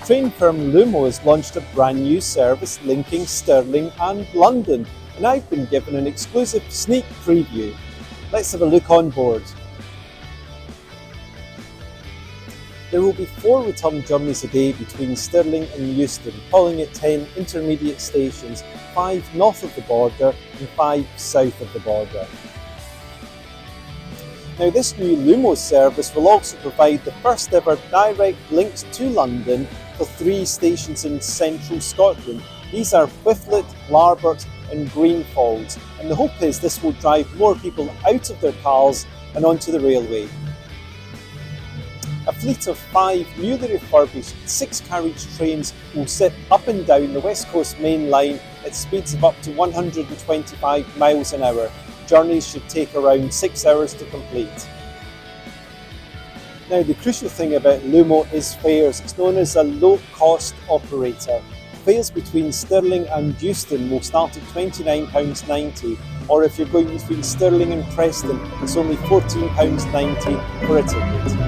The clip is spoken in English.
Train firm Lumo has launched a brand new service linking Stirling and London, and I've been given an exclusive sneak preview. Let's have a look on board. There will be 4 return journeys a day between Stirling and Euston, calling at 10 intermediate stations, 5 north of the border and 5 south of the border. Now, this new Lumo service will also provide the first ever direct links to London for 3 stations in central Scotland. These are Whifflett, Larbert and Greenfaulds, and the hope is this will drive more people out of their cars and onto the railway. A fleet of 5 newly refurbished 6-carriage trains will sit up and down the West Coast Main Line at speeds of up to 125 miles an hour. Journeys should take around 6 hours to complete. Now, the crucial thing about Lumo is fares. It's known as a low-cost operator. Fares between Stirling and Euston will start at £29.90, or if you're going between Stirling and Preston, it's only £14.90 for a ticket.